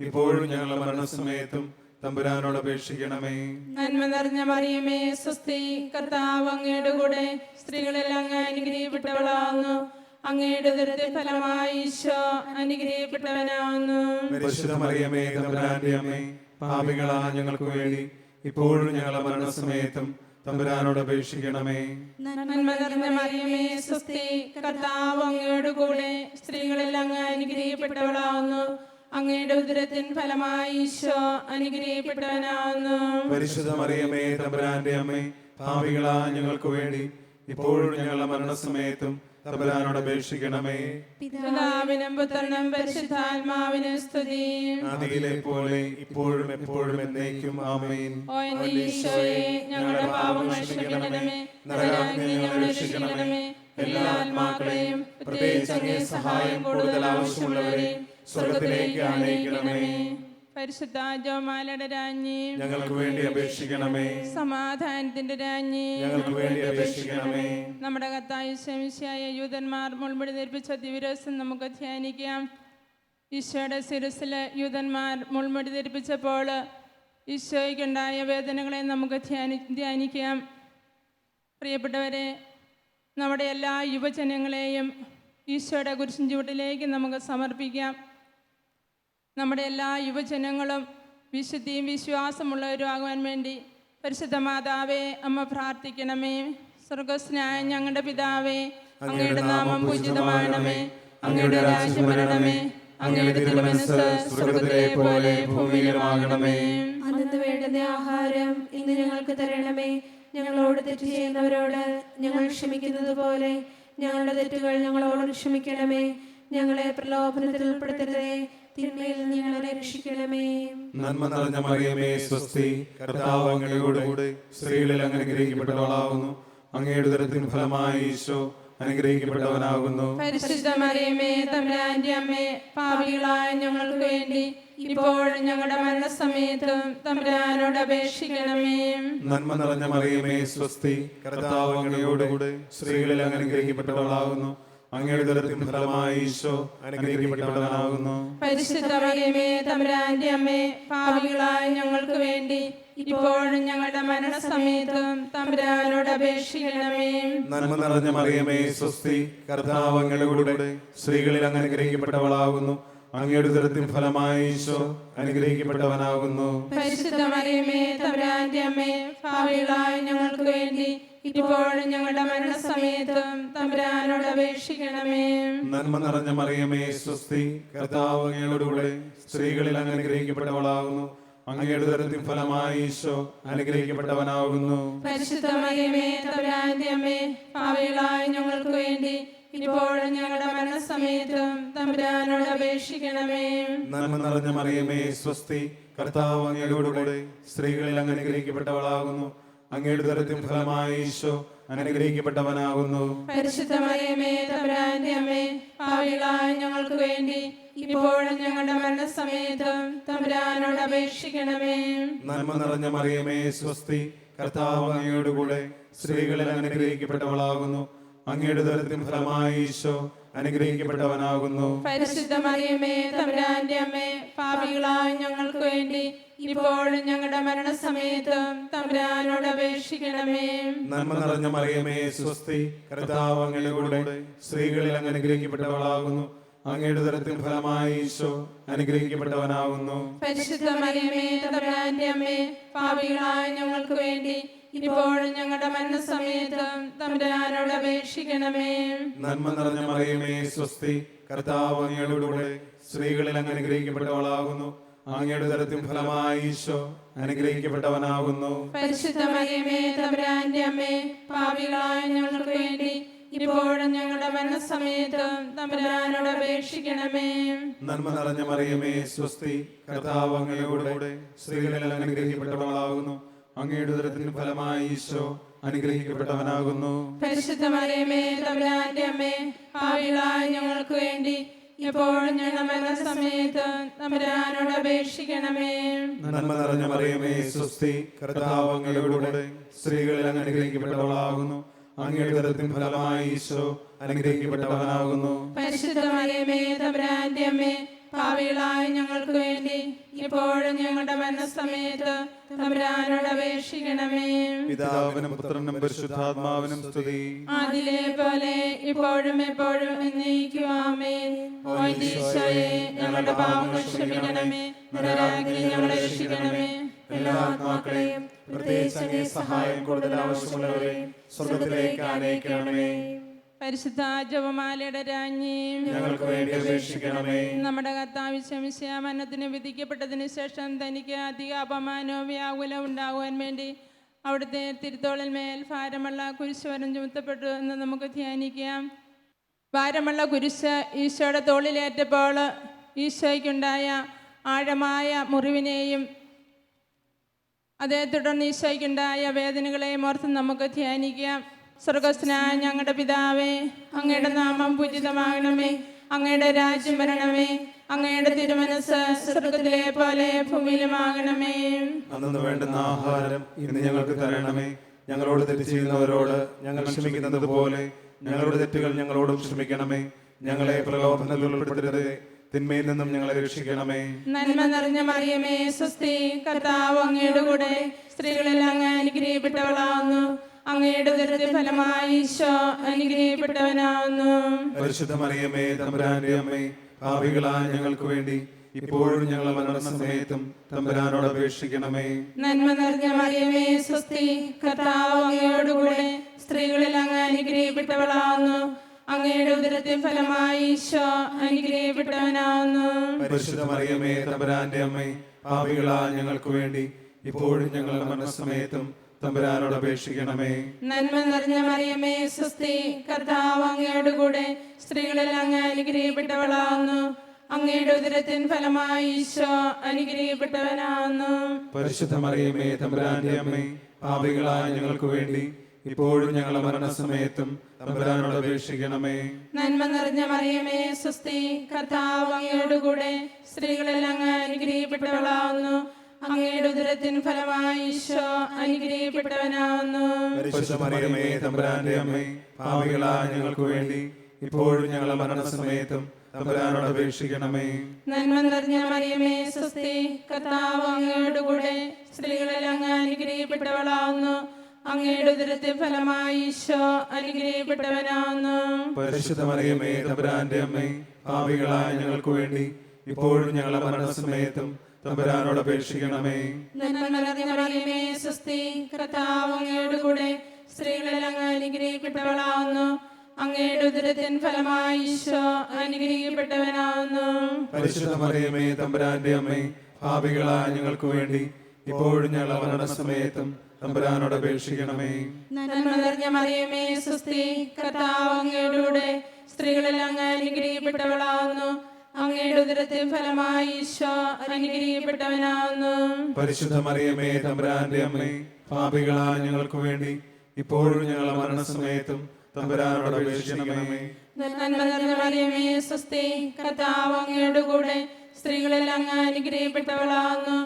ഇപ്പോഴും ഞങ്ങളുടെ മരണസമയത്തും തമ്പുരാനോട് അപേക്ഷിക്കണമേ. നന്മ നിറഞ്ഞ മറിയമേ, സ്വസ്തി, കർത്താവ് അങ്ങയുടെ കൂടെ സ്ത്രീകളിൽ അങ്ങ് അനുഗ്രഹിക്കപ്പെട്ടവളാകുന്നു. അങ്ങയുടെ ഉദരത്തിൻ ഫലമായി ഈശോ അനുഗ്രഹിക്കപ്പെട്ടവനാകുന്നു. പരിശുദ്ധ മറിയമേ, തമ്പുരാന്റെ അമ്മേ, പാപികളാ ഞങ്ങൾക്ക് വേണ്ടി ഇപ്പോഴും ഞങ്ങളുടെ മരണസമയത്തും തമ്പുരാനോട് അപേക്ഷിക്കണമേ. നന്മ നിറഞ്ഞ മറിയമേ, സ്വസ്തി, കർത്താവ് അങ്ങയുടെ കൂടെ സ്ത്രീകളിൽ അങ്ങ് അനുഗ്രഹിക്കപ്പെട്ടവളാകുന്നു. അങ്ങയുടെ ഉദരത്തിൻ ഫലമായി ഈശോ അനുഗ്രഹിക്കപ്പെട്ടവനാകുന്നു. പരിശുദ്ധ മറിയമേ, തമ്പുരാന്റെ അമ്മേ, പാപികളാ ഞങ്ങൾക്ക് വേണ്ടി ഇപ്പോഴും ഞങ്ങളുടെ മരണസമയത്തും തമ്പുരാനോട് അപേക്ഷിക്കണമേ. പിതാവിനും പുത്രനും പരിശുദ്ധാത്മാവിനും സ്തുതി. ആദിയിലെ പോലെ ഇപ്പോഴും എപ്പോഴും എന്നേക്കും ആമേൻ. ഓ എന്റെ ഈശോയെ, ഞങ്ങളുടെ പാപങ്ങൾ ക്ഷമിക്കണമേ, നരകാഗ്നി ഞങ്ങളെ രക്ഷിക്കണമേ. എല്ലാ ആത്മാക്കളെയും പ്രത്യേകിച്ച് അങ്ങേ സഹായം കൂടുതൽ ആവശ്യമുള്ളവരെയും സ്വർഗ്ഗത്തിലേക്ക് ആനയിക്കണമേ. പരിശുദ്ധ ജോമാലയുടെ രാജ്ഞി, ഞങ്ങൾക്ക് വേണ്ടി അപേക്ഷിക്കണമേ. സമാധാനത്തിന്റെ രാജ്ഞി, ഞങ്ങൾക്ക് വേണ്ടി അപേക്ഷിക്കണമേ. നമ്മുടെ കർത്താവ് ശമിശിഹായ യൂതന്മാർ മുൾമുടി ധരിപ്പിച്ച ദിവസം നമുക്ക് ധ്യാനിക്കാം. ഈശോയുടെ ശിരസിൽ യൂതന്മാർ മുൾമുടി ധരിപ്പിച്ചപ്പോൾ ഈശോയ്ക്കുണ്ടായ വേദനകളെ നമുക്ക് ധ്യാനിക്കാം. പ്രിയപ്പെട്ടവരെ, നമ്മുടെ എല്ലാ യുവജനങ്ങളെയും ഈശോയുടെ കുരിശിൻ ചുവട്ടിലേക്ക് നമുക്ക് സമർപ്പിക്കാം. നമ്മുടെ എല്ലാ യുവജനങ്ങളും വിശുദ്ധിയും വിശ്വാസമുള്ളവരും ആകുവാൻ വേണ്ടി പരിശുദ്ധ മാതാവേ, അമ്മ പ്രാർത്ഥിക്കണമേ. സ്വർഗസ്നായ ഞങ്ങളുടെ പിതാവേ, അങ്ങയുടെ നാമം പൂജിതമാകണമേ. അങ്ങയുടെ രാജ്യം വരണമേ. അങ്ങയുടെ തിരുമനസ്സ് സ്വർഗ്ഗത്തിലെ പോലെ ഭൂമിയിലുമാകണമേ. അന്നു വേണ്ടുന്ന ആഹാരം ഇന്ന് ഞങ്ങൾക്ക് തരണമേ. ഞങ്ങളോട് തെറ്റ് ചെയ്യുന്നവരോട് ഞങ്ങൾ ക്ഷമിക്കുന്നത് പോലെ ഞങ്ങളുടെ തെറ്റുകൾ ഞങ്ങളോട് ക്ഷമിക്കണമേ. ഞങ്ങളെ പ്രലോഭനത്തിൽ ഉൾപ്പെടുത്തരുതേ, തിന്മയിൽ നിന്ന് ഞങ്ങളെ രക്ഷിക്കണമേ. നന്മ നിറഞ്ഞ മറിയമേ സ്വസ്തി, കർത്താവ് അങ്ങയോടുകൂടെ സ്ത്രീകളിൽ അങ്ങ് അനുഗ്രഹിക്കപ്പെട്ടവളാകുന്നു. അങ്ങയുടെ ഉദരത്തിൻ ഫലമായി ഈശോ അനുഗ്രഹിക്കപ്പെട്ടവനാകുന്നു. പരിശുദ്ധ മറിയമേ തമ്പുരാന്റെ അമ്മേ, പാപികളായ ഞങ്ങൾക്ക് വേണ്ടി ഇപ്പോഴും ഞങ്ങളുടെ മരണസമയത്തും തമ്പുരാനോട് അപേക്ഷിക്കണമേ. നന്മ നിറഞ്ഞ മറിയമേ സ്വസ്തി, കർത്താവ് അങ്ങയോടുകൂടെ സ്ത്രീകളിൽ അങ്ങ് അനുഗ്രഹിക്കപ്പെട്ടവളാകുന്നു. അങ്ങയുടെ ഉദരത്തിൻ ഫലമായി ഈശോ അനുഗ്രഹിക്കപ്പെട്ടവനാകുന്നു. പരിശുദ്ധ മറിയമേ തമ്പുരാന്റെ അമ്മേ, പാപികളായ ഞങ്ങൾക്ക് വേണ്ടി ഇപ്പോഴും ഞങ്ങളുടെ മരണസമയത്തും തമ്പുരാനോട് അപേക്ഷിക്കണമേ. നന്മ നിറഞ്ഞ മറിയമേ സ്വസ്തി, കർത്താവ് അങ്ങയോടുകൂടെ സ്ത്രീകളിൽ അങ്ങ് അനുഗ്രഹിക്കപ്പെട്ടവളാകുന്നു. അങ്ങയുടെ ഉദരത്തിൻ ഫലമായി ഈശോ അനുഗ്രഹിക്കപ്പെട്ടവനാകുന്നു. പരിശുദ്ധ മറിയമേ തമ്പുരാന്റെ അമ്മേ, പാപികളായ ഞങ്ങൾക്ക് വേണ്ടി ഇപ്പോഴും ഞങ്ങളുടെ മരണസമയത്തും തമ്പുരാനോട് അപേക്ഷിക്കണമേ. നന്മ നിറഞ്ഞ മറിയമേ സ്വസ്തി, കർത്താവ് അങ്ങയോടുകൂടെ സ്ത്രീകളിൽ അങ്ങ് അനുഗ്രഹിക്കപ്പെട്ടവളാകുന്നു. അങ്ങയുടെ ഉദരത്തിൻ ഫലമായി ഈശോ അനുഗ്രഹിക്കപ്പെട്ടവനാകുന്നു. പരിശുദ്ധ മറിയമേ തമ്പുരാന്റെ അമ്മേ, പാപികളായ ഞങ്ങൾക്ക് വേണ്ടി ഇപ്പോഴും ഞങ്ങളുടെ മരണസമയത്തും തമ്പുരാനോട് അപേക്ഷിക്കണമേ. നന്മ നിറഞ്ഞ മറിയമേ സ്വസ്തി, കർത്താവ് അങ്ങയോടുകൂടെ സ്ത്രീകളിൽ അങ്ങ് അനുഗ്രഹിക്കപ്പെട്ടവളാകുന്നു. അങ്ങയുടെ ഉദരത്തിൻ ഫലമായി ഈശോ അനുഗ്രഹിക്കപ്പെട്ടവനാകുന്നു. പരിശുദ്ധ മറിയമേ തമ്പുരാന്റെ അമ്മേ, പാപികളായ ഞങ്ങൾക്ക് വേണ്ടി ഇപ്പോഴും ഞങ്ങളുടെ മരണസമയത്തും തമ്പുരാനോട് അപേക്ഷിക്കണമേ. നന്മ നിറഞ്ഞ മറിയമേ സ്വസ്തി, കർത്താവ് അങ്ങയോടുകൂടെ സ്ത്രീകളിൽ അങ്ങ് അനുഗ്രഹിക്കപ്പെട്ടവളാകുന്നു. അങ്ങയുടെ ഉദരത്തിൻ ഫലമായി ഈശോ അനുഗ്രഹിക്കപ്പെട്ടവനാകുന്നു. പരിശുദ്ധ മറിയമേ തമ്പുരാന്റെ അമ്മേ, പാപികളായ ഞങ്ങൾക്ക് വേണ്ടി ഇപ്പോഴും ഞങ്ങളുടെ മരണസമയത്തും തമ്പുരാനോട് അപേക്ഷിക്കണമേ. നന്മ നിറഞ്ഞ മറിയമേ സ്വസ്തി, കർത്താവ് അങ്ങയോടുകൂടെ സ്ത്രീകളിൽ അങ്ങ് അനുഗ്രഹിക്കപ്പെട്ടവളാകുന്നു. അങ്ങയുടെ ഉദരത്തിൻ ഫലമായി ഈശോ അനുഗ്രഹിക്കപ്പെട്ടവനാകുന്നു. പരിശുദ്ധ മറിയമേ തമ്പുരാന്റെ അമ്മേ, പാപികളായ ഞങ്ങൾക്ക് വേണ്ടി ഇപ്പോഴും ഞങ്ങളുടെ മരണസമയത്തും തമ്പുരാനോട് അപേക്ഷിക്കണമേ. നന്മ നിറഞ്ഞ മറിയമേ സ്വസ്തി, കർത്താവ് അങ്ങയോടുകൂടെ സ്ത്രീകളിൽ അങ്ങ് അനുഗ്രഹിക്കപ്പെട്ടവളാകുന്നു. അങ്ങയുടെ ഉദരത്തിൻ ഫലമായി ഈശോ അനുഗ്രഹിക്കപ്പെട്ടവനാകുന്നു. പരിശുദ്ധ മറിയമേ തമ്പുരാന്റെ അമ്മേ, പാപികളായ ഞങ്ങൾക്ക് വേണ്ടി ഇപ്പോഴും ഞങ്ങളുടെ മരണസമയത്തും തമ്പുരാനോട് അപേക്ഷിക്കണമേ. നന്മ നിറഞ്ഞ മറിയമേ സ്വസ്തി, കർത്താവ് അങ്ങയോടുകൂടെ സ്ത്രീകളിൽ അങ്ങ് അനുഗ്രഹിക്കപ്പെട്ടവളാകുന്നു. അങ്ങയുടെ ഉദരത്തിൻ ഫലമായി ഈശോ അനുഗ്രഹിക്കപ്പെട്ടവനാകുന്നു. പരിശുദ്ധ മറിയമേ തമ്പുരാന്റെ അമ്മേ, പാപികളായ ഞങ്ങൾക്ക് വേണ്ടി ഇപ്പോഴും ഞങ്ങളുടെ മരണസമയത്തും തമ്പുരാനോട് അപേക്ഷിക്കണമേ. നന്മ നിറഞ്ഞ മറിയമേ സ്വസ്തി, കർത്താവ് അങ്ങയോടുകൂടെ സ്ത്രീകളിൽ അങ്ങ് അനുഗ്രഹിക്കപ്പെട്ടവളാകുന്നു. അങ്ങയുടെ ഉദരത്തിൻ ഫലമായി ഈശോ അനുഗ്രഹിക്കപ്പെട്ടവനാകുന്നു. പരിശുദ്ധ മറിയമേ തമ്പുരാന്റെ അമ്മേ, പാപികളായ ഞങ്ങൾക്ക് വേണ്ടി ഇപ്പോഴും ഞങ്ങളുടെ മരണസമയത്ത് തമ്പുരാനോട് അപേക്ഷിക്കണമേ. പിതാവിനും പുത്രനും പരിശുദ്ധാത്മാവിനും സ്തുതി. അതിലെ പോലെ ഇപ്പോഴും എപ്പോഴും എന്നേക്കും ആമേൻ. ഓ എൻ്റെ ഈശോയെ, ഞങ്ങളുടെ പാപങ്ങൾ ക്ഷമിക്കണമേ, നരകാഗ്നി ഞങ്ങളെ രക്ഷിക്കണമേ. എല്ലാ ആത്മാക്കളെയും പ്രത്യേകിച്ച് അങ്ങേ സഹായം കൂടുതൽ ആവശ്യമുള്ളവരെ സ്വർഗ്ഗത്തിലേക്ക് ആനയിക്കണമേ. പരിശുദ്ധ ജപമാലയുടെ രാജ്ഞിയും ഞങ്ങൾക്ക് വേണ്ടി അപേക്ഷിക്കണമേ. നമ്മുടെ കർത്താവ് ശമിശിഹാ മരണത്തിന് വിധിക്കപ്പെട്ടതിന് ശേഷം തനിക്ക് അധിക അപമാനവും വ്യാകുലവും ഉണ്ടാകുവാൻ വേണ്ടി അവിടുത്തെ തിരുത്തോളിൽ മേൽ ഭാരമുള്ള കുരിശ് വരം ചുമത്തപ്പെട്ടു എന്ന് നമുക്ക് ധ്യാനിക്കാം. ഭാരമുള്ള കുരിശ് ഈശോയുടെ തോളിലേറ്റപ്പോൾ ഈശോയ്ക്കുണ്ടായ ആഴമായ മുറിവിനെയും അതേ തുടർന്ന് ഈശോയ്ക്കുണ്ടായ വേദനകളെയും ഓർത്ത് നമുക്ക് ധ്യാനിക്കാം. സ്വർഗസ്ഥനായ ഞങ്ങളുടെ പിതാവേ, അങ്ങയുടെ നാമം പൂജിതമാകണമേ, അങ്ങയുടെ രാജ്യം വരണമേ, അങ്ങയുടെ തിരുമനസ്സ് സ്വർഗത്തിലെ പോലെ ഭൂമിയിലുമാകണമേ. അന്നു വേണ്ടുന്ന ആഹാരം ഇന്ന് ഞങ്ങൾക്ക് തരണമേ. ഞങ്ങളോട് തെറ്റ് ചെയ്യുന്നവരോട് ഞങ്ങൾ ക്ഷമിക്കുന്നത് പോലെ ഞങ്ങളുടെ തെറ്റുകൾ ഞങ്ങളോടും ക്ഷമിക്കണമേ. ഞങ്ങളെ പ്രലോഭനത്തിൽ ഉൾപ്പെടുത്തരുതേ, തിന്മയിൽ നിന്നും ഞങ്ങളെ രക്ഷിക്കണമേ. നന്മ നിറഞ്ഞ മറിയമേ സ്വസ്തി, കർത്താവ് അങ്ങയുടെ കൂടെ സ്ത്രീകളിൽ അങ്ങ് അനുഗ്രഹിക്കപ്പെട്ടവളാവുന്നു. അങ്ങയുടെ ഉദരത്തിൻ ഫലമായി ഈശോ അനുഗ്രഹിക്കപ്പെട്ടവനാവുന്നു. പരിശുദ്ധ മറിയമേ തമ്പുരാന്റെ അമ്മേ, പാപികളായ ഞങ്ങൾക്ക് വേണ്ടി ഇപ്പോഴും ഞങ്ങളുടെ മരണസമയത്തും തമ്പുരാനോട് അപേക്ഷിക്കണമേ. നന്മ നിറഞ്ഞ മറിയമേ സ്വസ്തി, കർത്താവ് അങ്ങയോടുകൂടെ സ്ത്രീകളിൽ അങ്ങ് അനുഗ്രഹിക്കപ്പെട്ടവളാവുന്നു. അങ്ങയുടെ ഉദരത്തിൻ ഫലമായി ഈശോ അനുഗ്രഹിക്കപ്പെട്ടവനാവുന്നു. പരിശുദ്ധ മറിയമേ തമ്പുരാന്റെ അമ്മേ, പാപികളായ ഞങ്ങൾക്ക് വേണ്ടി ഇപ്പോഴും ഞങ്ങളുടെ മരണസമയത്തും തമ്പുരാനോട് അപേക്ഷിക്കണമേ. നന്മ നിറഞ്ഞ മറിയമേ സ്വസ്തി, കർത്താവ് അങ്ങയോട് കൂടെ സ്ത്രീകളിൽ അങ്ങ് അനുഗ്രഹിക്കപ്പെട്ടവളാവുന്നു. അങ്ങയുടെ ഉദരത്തിൻ ഫലമായി ഈശോ അനുഗ്രഹിക്കപ്പെട്ടവനാവുന്നു. പരിശുദ്ധ മറിയമേ തമ്പുരാന്റെ അമ്മേ, പാപികളായ ഞങ്ങൾക്ക് വേണ്ടി ഇപ്പോഴും ഞങ്ങളുടെ മരണസമയത്തും തമ്പുരാനോട് അപേക്ഷിക്കണമേ. നന്മ നിറഞ്ഞ മറിയമേ സ്വസ്തി, കർത്താവ് അങ്ങയോട് കൂടെ സ്ത്രീകളിൽ അങ്ങ് അനുഗ്രഹിക്കപ്പെട്ടവളാവുന്നു. അങ്ങയുടെ ഉദരത്തിൻ ഫലമായി ഈശോ അനുഗ്രഹിക്കപ്പെട്ടവനാവുന്നു. പരിശുദ്ധ മറിയമേ തമ്പുരാന്റെ അമ്മേ, പാപികളായ ഞങ്ങൾക്ക് വേണ്ടി ഇപ്പോഴും ഞങ്ങളുടെ മരണസമയത്തും തമ്പുരാനോട് അപേക്ഷിക്കണമേ. നന്മ നിറഞ്ഞ മറിയമേ സ്വസ്തി, കർത്താവ് അങ്ങയോട് കൂടെ സ്ത്രീകളിൽ അങ്ങ് അനുഗ്രഹിക്കപ്പെട്ടവളാവുന്നു. അങ്ങയുടെ ഉദരത്തിൻ ഫലമായി ഈശോ അനുഗ്രഹിക്കപ്പെട്ടവനാവുന്നു. പരിശുദ്ധ മറിയമേ തമ്പുരാന്റെ അമ്മേ, പാപികളായ ഞങ്ങൾക്ക് വേണ്ടി ഇപ്പോഴും ഞങ്ങളുടെ മരണസമയത്തും തമ്പുരാനോട് അപേക്ഷിക്കണമേ. നന്മ നിറഞ്ഞ മറിയമേ സ്വസ്തി, കർത്താവ് അങ്ങയോട് കൂടെ സ്ത്രീകളിൽ അങ്ങ് അനുഗ്രഹിക്കപ്പെട്ടവളാവുന്നു. അങ്ങയുടെ ഉദരത്തിൻ ഫലമായി ഈശോ അനുഗ്രഹിക്കപ്പെട്ടവനാവുന്നു. പരിശുദ്ധ മറിയമേ തമ്പുരാന്റെ അമ്മേ, പാപികളായ ഞങ്ങൾക്ക് വേണ്ടി ഇപ്പോഴും ഞങ്ങളുടെ മരണസമയത്തും തമ്പുരാനോട് അപേക്ഷിക്കണമേ. നന്മ നിറഞ്ഞ മറിയമേ സ്വസ്തി, കർത്താവ് അങ്ങയോട് കൂടെ സ്ത്രീകളിൽ അങ്ങ് അനുഗ്രഹിക്കപ്പെട്ടവളാവുന്നു. അങ്ങയുടെ ഉദരത്തിൻ ഫലമായി ഈശോ അനുഗ്രഹിക്കപ്പെട്ടവനാവുന്നു. പരിശുദ്ധ മറിയമേ തമ്പുരാന്റെ അമ്മേ, പാപികളായ ഞങ്ങൾക്ക് വേണ്ടി ഇപ്പോഴും ഞങ്ങളുടെ മരണസമയത്തും തമ്പുരാനോട് അപേക്ഷിക്കണമേ. നന്മ നിറഞ്ഞ മറിയമേ സ്വസ്തി, കർത്താവ് അങ്ങയോട് കൂടെ സ്ത്രീകളിൽ അങ്ങ് അനുഗ്രഹിക്കപ്പെട്ടവളാവുന്നു.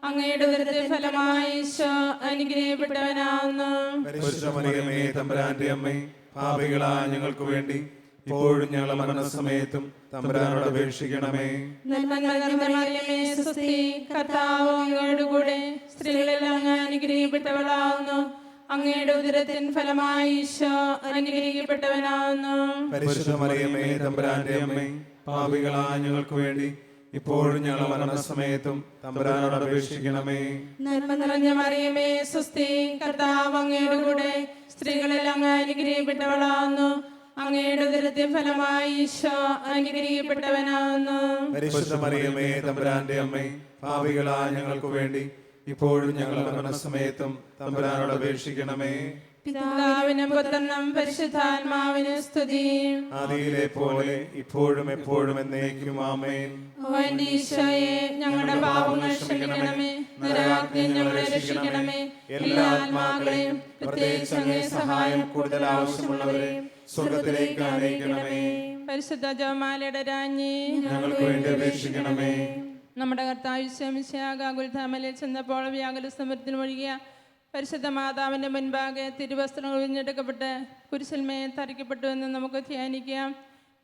അങ്ങയുടെ ഉദരത്തിൻ ഫലമായി ഈശോ അനുഗ്രഹിക്കപ്പെട്ടവനാവുന്നു. പരിശുദ്ധ മറിയമേ തമ്പുരാന്റെ അമ്മേ, പാപികളായ ഞങ്ങൾക്ക് വേണ്ടി ഇപ്പോഴും ഞങ്ങളുടെ മരണസമയത്തും തമ്പുരാനോട് അപേക്ഷിക്കണമേ. നന്മ നിറഞ്ഞ മറിയമേ സ്വസ്തി, കർത്താവ് അങ്ങയോട് കൂടെ സ്ത്രീകളിൽ അങ്ങ് അനുഗ്രഹിക്കപ്പെട്ടവളാവുന്നു. അങ്ങയുടെ ഉദരത്തിൻ ഫലമായി ഈശോ അനുഗ്രഹിക്കപ്പെട്ടവനാവുന്നു. പരിശുദ്ധ മറിയമേ തമ്പുരാന്റെ അമ്മേ, പാപികളായ ഞങ്ങൾക്ക് വേണ്ടി ഇപ്പോഴും ഞങ്ങളുടെ മരണസമയത്തും തമ്പുരാനോട് അപേക്ഷിക്കണമേ. നന്മ നിറഞ്ഞ മറിയമേ സ്വസ്തി, കർത്താവ് അങ്ങയോട് കൂടെ സ്ത്രീകളിൽ അങ്ങ് അനുഗ്രഹിക്കപ്പെട്ടവളാവുന്നു. അങ്ങയുടെ ഉദരത്തിൻ ഫലമായി ഈശോ അനുഗ്രഹിക്കപ്പെട്ടവനാവുന്നു. പരിശുദ്ധ മറിയമേ തമ്പുരാന്റെ അമ്മേ, പാപികളായ ഞങ്ങൾക്ക് വേണ്ടി ഇപ്പോഴും ഞങ്ങളുടെ മരണസമയത്തും തമ്പുരാനോട് അപേക്ഷിക്കണമേ. പിതാവിനും പുത്രനും പരിശുദ്ധാത്മാവിനും സ്തുതി. ആദിയിലെ പോലെ ഇപ്പോഴും എപ്പോഴും എന്നേക്കും ആമേൻ. ഓ എന്റെ ഈശോയെ, ഞങ്ങളുടെ പാപങ്ങൾ ക്ഷമിക്കണമേ. നരകാഗ്നി ഞങ്ങളെ രക്ഷിക്കണമേ. എല്ലാ ആത്മാക്കളെയും പ്രത്യേകിച്ച് അങ്ങേ സഹായം കൂടുതൽ ആവശ്യമുള്ളവരെയും സ്വർഗ്ഗത്തിലേക്ക് ആനയിക്കണമേ. പരിശുദ്ധ ജപമാലയുടെ രാജ്ഞി, ഞങ്ങൾക്ക് വേണ്ടി അപേക്ഷിക്കണമേ. നമ്മുടെ കർത്താവ് ഗുൽഥാമലയിൽ ചെന്നപ്പോൾ വ്യാകുല സമരത്തിൽ ഒഴുകിയ പരിശുദ്ധ മാതാവിൻ്റെ മുൻപാകെ തിരുവസ്ത്രങ്ങൾ ഉരിഞ്ഞെടുക്കപ്പെട്ട് കുരിശിന്മേൽ തറയ്ക്കപ്പെട്ടു എന്ന് നമുക്ക് ധ്യാനിക്കാം.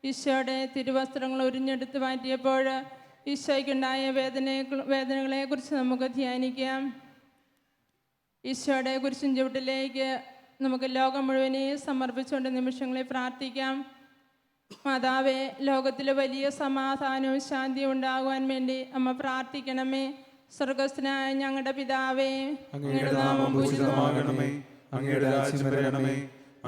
ഈശോയുടെ തിരുവസ്ത്രങ്ങൾ ഉരിഞ്ഞെടുത്ത് മാറ്റിയപ്പോൾ ഈശോയ്ക്കുണ്ടായ വേദനകളെക്കുറിച്ച് നമുക്ക് ധ്യാനിക്കാം. ഈശോയുടെ കുരിശിൻ ചുവട്ടിലേക്ക് നമുക്ക് ലോകം മുഴുവനെയും സമർപ്പിച്ചുകൊണ്ട് നിമിഷങ്ങളെ പ്രാർത്ഥിക്കാം. മാതാവേ, ലോകത്തിൽ വലിയ സമാധാനവും ശാന്തിയും ഉണ്ടാകുവാൻ വേണ്ടി അമ്മ പ്രാർത്ഥിക്കണമേ. സ്വർഗസ്ഥനായ ഞങ്ങളുടെ പിതാവേ, അങ്ങയുടെ നാമം പൂജിതമാകണമേ. അങ്ങയുടെ രാജ്യം വരണമേ.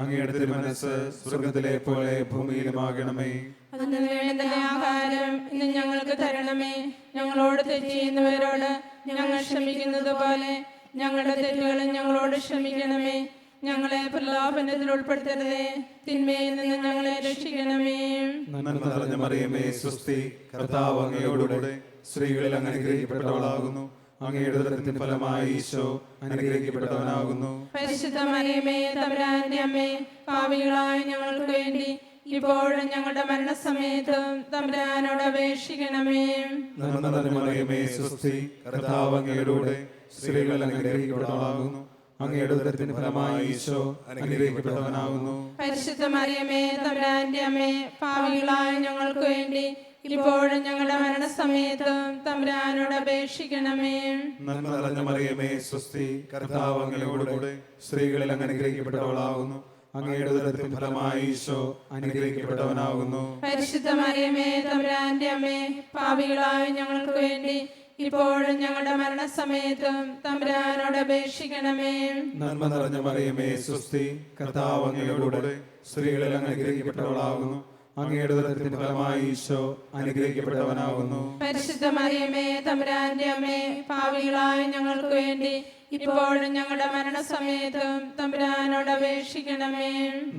അങ്ങയുടെ തിരുമനസ്സ് സ്വർഗ്ഗത്തിലെ പോലെ ഭൂമിയിലുമാകണമേ. അന്നു വേണ്ട ആഹാരം ഇന്ന് ഞങ്ങൾക്ക് തരണമേ. ഞങ്ങളോട് തെറ്റ് ചെയ്യുന്നവരോട് ഞങ്ങൾ ക്ഷമിക്കുന്നത് പോലെ ഞങ്ങളുടെ തെറ്റുകളും ഞങ്ങളോട് ക്ഷമിക്കണമേ. ഞങ്ങളെ പ്രലോഭനത്തിൽ ഉൾപ്പെടുത്തരുതേ, തിന്മയിൽ നിന്ന് ഞങ്ങളെ രക്ഷിക്കണമേ. നന്മ നിറഞ്ഞ മറിയമേ സ്വസ്തി, കർത്താവ് അങ്ങയോടുകൂടെ സ്ത്രീകളിൽ അങ്ങ് അനുഗ്രഹിക്കപ്പെട്ടവളാകുന്നു. അങ്ങയുടെ ഉദരത്തിൻ ഫലമായി ഈശോ അനുഗ്രഹിക്കപ്പെട്ടവനാകുന്നു. പരിശുദ്ധ മറിയമേ തമ്പുരാന്റെ അമ്മേ, പാപികളായ ഞങ്ങൾക്ക് വേണ്ടി ഇപ്പോഴും ഞങ്ങളുടെ മരണസമയത്തും തമ്പുരാനോട് അപേക്ഷിക്കണമേ. നന്മ നിറഞ്ഞ മറിയമേ സ്വസ്തി, കർത്താവ് അങ്ങയോടുകൂടെ സ്ത്രീകളിൽ അങ്ങ് അനുഗ്രഹിക്കപ്പെട്ടവളാകുന്നു. അങ്ങയുടെ ഉദരത്തിൻ ഫലമായി ഈശോ അനുഗ്രഹിക്കപ്പെട്ടവനാകുന്നു. പരിശുദ്ധ മറിയമേ തമ്പുരാന്റെ അമ്മേ, പാപികളായ ഞങ്ങൾക്ക് വേണ്ടി ഇപ്പോഴും ഞങ്ങളുടെ മരണസമയത്തും തമ്പുരാനോട് അപേക്ഷിക്കണമേ. നന്മ നിറഞ്ഞ മറിയമേ സ്വസ്തി, കർത്താവ് അങ്ങയോടുകൂടെ സ്ത്രീകളിൽ അങ്ങ് അനുഗ്രഹിക്കപ്പെട്ടവളാകുന്നു. അങ്ങയുടെ ഉദരത്തിൻ ഫലമായി ഈശോ അനുഗ്രഹിക്കപ്പെട്ടവനാകുന്നു. പരിശുദ്ധ മറിയമേ തമ്പുരാന്റെ അമ്മേ, പാപികളായ ഞങ്ങൾക്ക് വേണ്ടി ഇപ്പോഴും ഞങ്ങളുടെ മരണസമയത്തും തമ്പുരാനോട് അപേക്ഷിക്കണമേ. നന്മ നിറഞ്ഞ മറിയമേ സ്വസ്തി, കർത്താവ് അങ്ങയോടുകൂടെ സ്ത്രീകളിൽ അങ്ങ് അനുഗ്രഹിക്കപ്പെട്ടവളാകുന്നു. അങ്ങയുടെ ഉദരത്തിൻ ഫലമായി ഈശോ അനുഗ്രഹിക്കപ്പെട്ടവനാകുന്നു. പരിശുദ്ധ മറിയമേ തമ്പുരാന്റെ അമ്മേ, പാപികളായ ഞങ്ങൾക്ക് വേണ്ടി ഇപ്പോഴും ഞങ്ങളുടെ മരണസമയത്തും തമ്പുരാനോട് അപേക്ഷിക്കണമേ.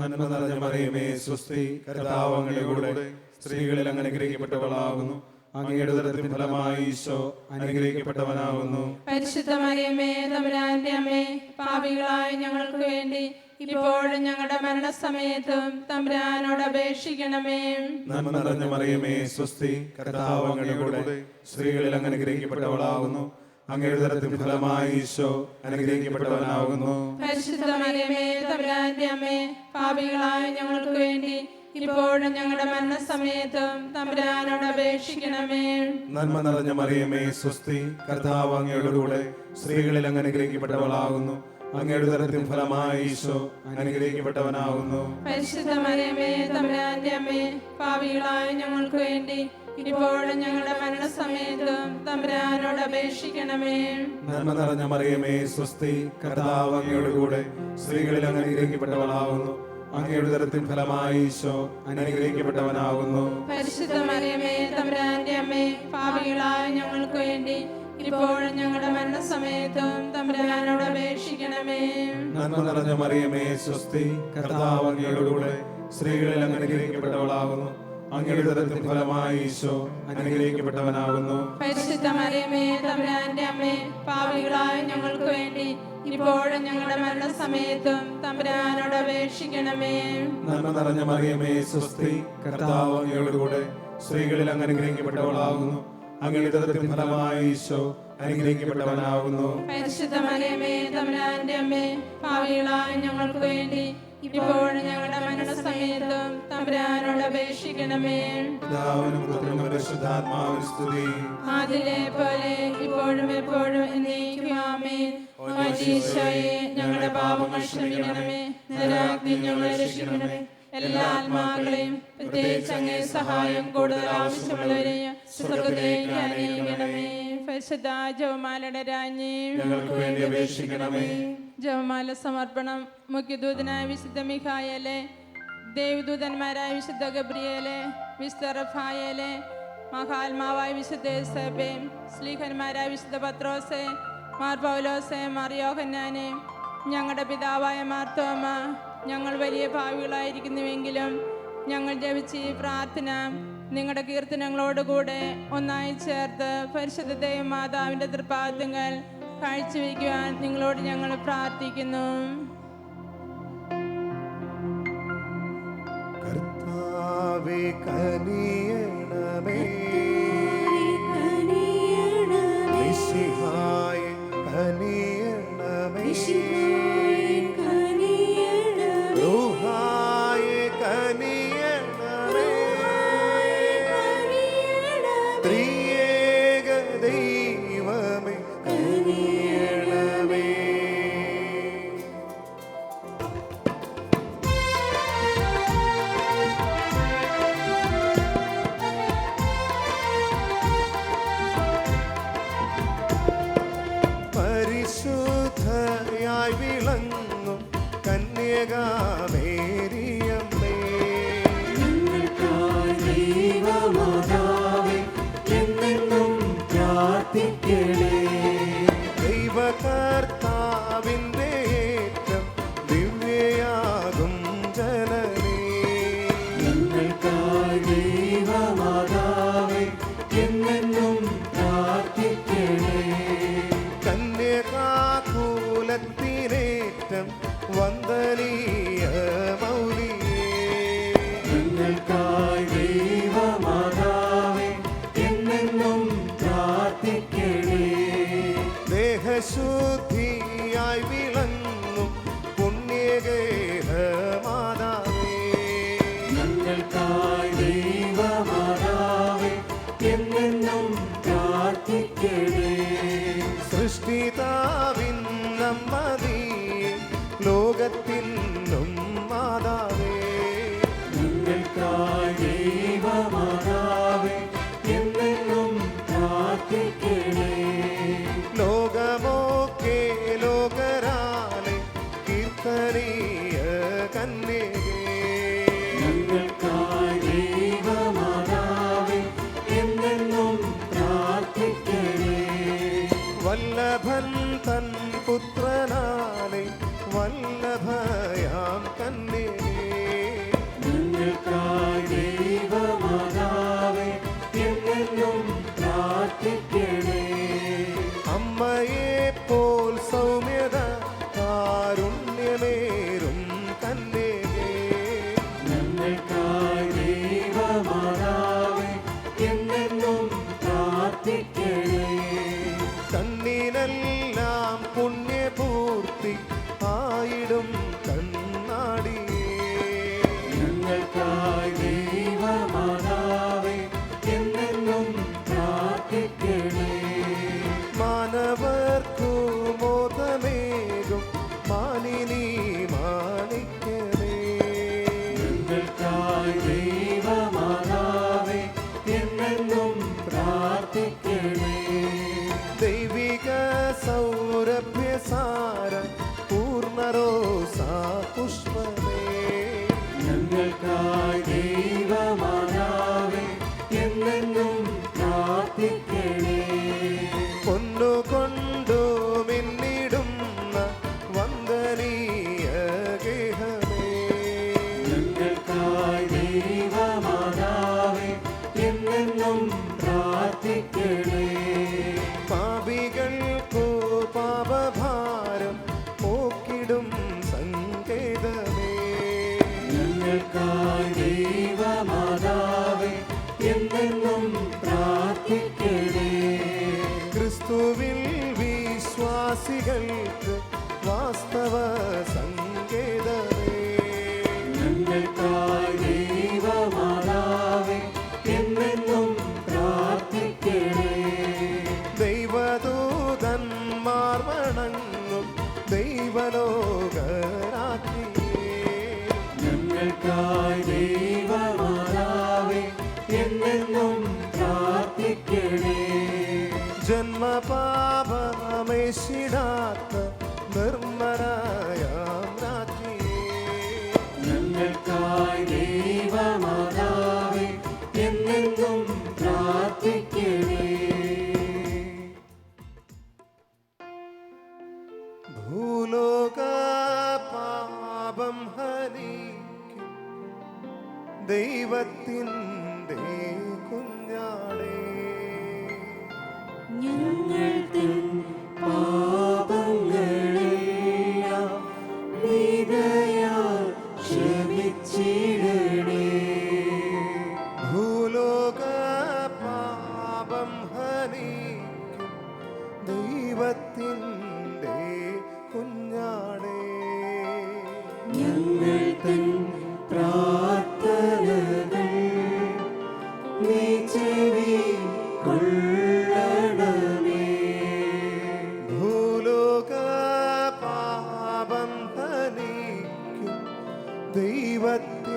നന്മ നിറഞ്ഞ മറിയമേ സ്വസ്തി, കർത്താവ് അങ്ങയോടുകൂടെ സ്ത്രീകളിൽ അങ്ങ് അനുഗ്രഹിക്കപ്പെട്ടവളാകുന്നു. അങ്ങയുടെ ഉദരത്തിൻ ഫലമായി ഈശോ അനുഗ്രഹിക്കപ്പെട്ടവനാകുന്നു. പരിശുദ്ധ മറിയമേ തമ്പുരാന്റെ അമ്മേ, പാപികളായ ഞങ്ങൾക്ക് വേണ്ടി ഇപ്പോഴും ഞങ്ങളുടെ മരണസമയത്തും തമ്പുരാനോട് അപേക്ഷിക്കണമേ. നന്മ നിറഞ്ഞ മറിയമേ സ്വസ്തി, കർത്താവ് അങ്ങയോടുകൂടെ സ്ത്രീകളിൽ അങ്ങ് അനുഗ്രഹിക്കപ്പെട്ടവളാകുന്നു. അങ്ങയുടെ ഉദരത്തിൻ ഫലമായി ഈശോ അനുഗ്രഹിക്കപ്പെട്ടവനാകുന്നു. പരിശുദ്ധ മറിയമേ തമ്പുരാന്റെ അമ്മേ, പാപികളായ ഞങ്ങൾക്ക് വേണ്ടി ഇപ്പോഴും ഞങ്ങളുടെ മരണസമയത്തും തമ്പുരാനോട് അപേക്ഷിക്കണമേ. നന്മ നിറഞ്ഞ മറിയമേ സ്വസ്തി, കർത്താവ് അങ്ങയോടുകൂടെ സ്ത്രീകളിൽ അങ്ങ് അനുഗ്രഹിക്കപ്പെട്ടവളാകുന്നു. അങ്ങയുടെ ഉദരത്തിൻ ഫലമായി ഈശോ അനുഗ്രഹിക്കപ്പെട്ടവനാകുന്നു. പരിശുദ്ധ മറിയമേ തമ്പുരാന്റെ അമ്മേ, പാപികളായ ഞങ്ങൾക്ക് വേണ്ടി ഇപ്പോഴും ഞങ്ങളുടെ മരണസമയത്തും തമ്പുരാനോട് അപേക്ഷിക്കണമേ. നന്മ നിറഞ്ഞ മറിയമേ സ്വസ്തി, കർത്താവ് അങ്ങയോടുകൂടെ സ്ത്രീകളിൽ അങ്ങ് അനുഗ്രഹിക്കപ്പെട്ടവളാകുന്നു. അങ്ങയുടെ ഉദരത്തിൻ ഫലമായി ഈശോ അനുഗ്രഹിക്കപ്പെട്ടവനാകുന്നു. പരിശുദ്ധ മറിയമേ തമ്പുരാന്റെ അമ്മേ, പാപികളായ ഞങ്ങൾക്ക് വേണ്ടി ഇപ്പോഴും ഞങ്ങളുടെ മരണസമയത്തും തമ്പുരാനോട് അപേക്ഷിക്കണമേ. നന്മ നിറഞ്ഞ മറിയമേ സ്വസ്തി, കർത്താവ് അങ്ങയോടുകൂടെ സ്ത്രീകളിൽ അങ്ങ് അനുഗ്രഹിക്കപ്പെട്ടവളാകുന്നു. അങ്ങയുടെ ഉദരത്തിൻ ഫലമായി ഈശോ അനുഗ്രഹിക്കപ്പെട്ടവനാകുന്നു. പരിശുദ്ധ മറിയമേ തമ്പുരാന്റെ അമ്മേ, പാപികളായ ഞങ്ങൾക്ക് വേണ്ടി ഇപ്പോഴും ഞങ്ങളുടെ മരണസമയത്തും തമ്പുരാനോട് അപേക്ഷിക്കണമേ. നന്മ നിറഞ്ഞ മറിയമേ സ്വസ്തി, കർത്താവ് അങ്ങയോടുകൂടെ സ്ത്രീകളിൽ അങ്ങ് അനുഗ്രഹിക്കപ്പെട്ടവളാകുന്നു. അങ്ങയുടെ ഉദരത്തിൻ ഫലമായി ഈശോ അനുഗ്രഹിക്കപ്പെട്ടവനാകുന്നു. പരിശുദ്ധ മറിയമേ തമ്പുരാന്റെ അമ്മേ, പാപികളായ ഞങ്ങൾക്ക് വേണ്ടി ഇപ്പോഴും ഞങ്ങളുടെ മരണസമയത്തും തമ്പുരാനോട് അപേക്ഷിക്കണമേ. പിതാവിനും പുത്രനും പരിശുദ്ധാത്മാവിനും സ്തുതി. ആദിലെ പോലെ ഇപ്പോഴും എപ്പോഴും എന്നേക്കും ആമേൻ. ഓ ഈശോയെ, ഞങ്ങളുടെ പാപങ്ങൾ ക്ഷമിക്കണമേ, നരകാഗ്നിയിൽ ഞങ്ങളെ രക്ഷിക്കണമേ. എല്ലാ ആത്മാക്കളെയും പ്രത്യേകിച്ച് അങ്ങേ സഹായം കൂടുതൽ ആവശ്യമുള്ളവരെയും സ്വർഗ്ഗത്തിലേക്ക് അനുഗ്രഹിക്കണമേ. പരിശുദ്ധ ജപമാലയുടെ രാജ്ഞി, ഞങ്ങൾക്ക് വേണ്ടി അപേക്ഷിക്കണമേ. ജപമാല സമർപ്പണം. മുഖ്യദൂതനായ വിശുദ്ധ മിഖായേലെ, ദേവദൂതന്മാരായ വിശുദ്ധ ഗബ്രിയേലെ, വിശുദ്ധ റഫായേലെ, മഹാത്മാവായ വിശുദ്ധ യോസേപ്പേ, ശ്ലീഹന്മാരായ വിശുദ്ധ പത്രോസേ, മാർ പൗലോസേ, മാർ യോഹന്നാനെ, ഞങ്ങളുടെ പിതാവായ മാർത്തോമ, ഞങ്ങൾ വലിയ ഭാവികളായിരിക്കുന്നുവെങ്കിലും ഞങ്ങൾ ജപിച്ച ഈ പ്രാർത്ഥന നിങ്ങളുടെ കീർത്തനങ്ങളോടുകൂടെ ഒന്നായി ചേർത്ത് പരിശുദ്ധ ദൈവമാതാവിൻ്റെ തൃപ്പാദങ്ങൾ കാഴ്ചവെക്കുവാൻ നിങ്ങളോട് ഞങ്ങൾ പ്രാർത്ഥിക്കുന്നു. കർത്താവേ കനിയണമേ, മിശിഹായേ കനിയണമേ, റൂഹായേ കനിയണമേ, ത്രിയേക ദൈവമേ കനിയണമേ. പരിശുദ്ധയായി വിളങ്ങും കന്യകാമേരിയമ്മേ, ദൈവകർത്താവിന്റെ ഏറ്റം ദിവ്യയാകും ജനനേ, കന്യകാകുലത്തിനേറ്റം വന്ദനീയ മൗലിയേ, വാസികൾക്ക് വാസ്തവ സങ്കേതമേ. ഞങ്ങൾക്കായി ദൈവമാതാവേ എന്നെന്നും പ്രാർത്ഥിക്കണേ. ദൈവദൂതന്മാർ വണങ്ങും ദൈവലോകരാജ്ഞിയേ. ഞങ്ങൾക്കായി ദൈവമാതാവേ എന്നെന്നും പ്രാർത്ഥിക്കണേ. ജന്മപാപമേശിടാത്ത നിർമ്മലായ രാജ്ഞിയേ. ഞങ്ങൾക്കായി ദൈവമാതാവേ എന്നെന്നും പ്രാർത്ഥിക്കണേ. ഭൂലോക പാപം ഹരിക്കും ദൈവത്തിൻ്റെ കുഞ്ഞാടേ. ഞങ്ങൾ തൻ പാപങ്ങളെല്ലാം നിദയാൽ ക്ഷമിച്ചിടണേ. ഭൂലോക പാപം ഹരിക്കും ദൈവത്തിൻ്റെ കുഞ്ഞാടേ. ഞങ്ങൾ തൻ പ്രാർത്ഥനകൾ നീ ചെവിക്കൊള്ളണമേ. ഭൂലോക പാപം ഹരിക്കും ദൈവത്തിൻ്റെ